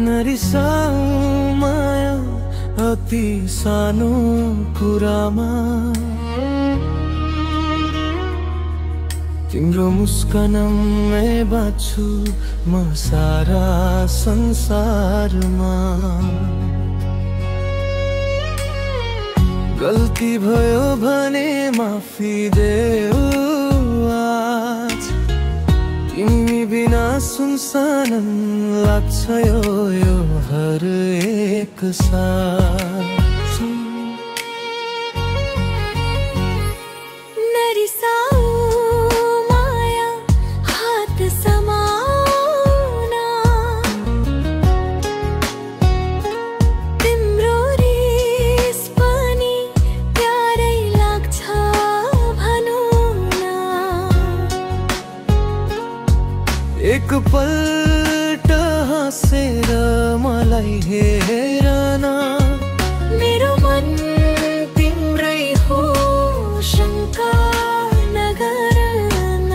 नरिसाऊ माया अति सानो कुरामा, तिम्रो मुस्कानमै बाँच्छु म सारा संसारमा। गल्ती भयो भने माफी देऊ आज, तिमी बिना सुनसान लाग्छ यो हर एक साथ। नरिसाऊ माया हात समाउन, तिम्रो रिस पनि प्यारै लाग्छ भनौँ न। एक पल्ट हाँसेर मलाई हेर न, मेरो मन तिम्रै हो शङ्का नगर न।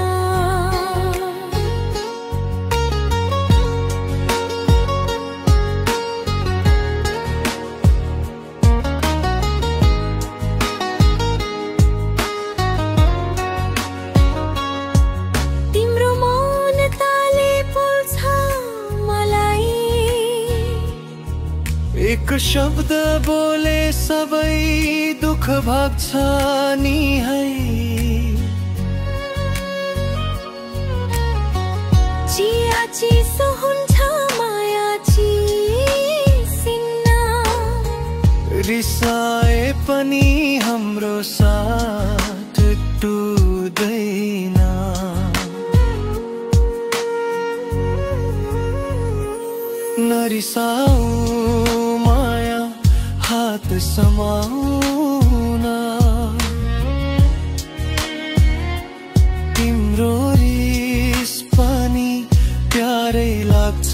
तिम्रो मौनताले पोल्छ मलाई, एक शब्द बोले सबै दुख भाग्छ नि है। चिया चिसो हुन्छ माया चिसिन्न, रिसाए पनि हाम्रो साथ टुट्दैन। नरिसाऊ माया हात समाउन, तिम्रो रिस पनि प्यारै लाग्छ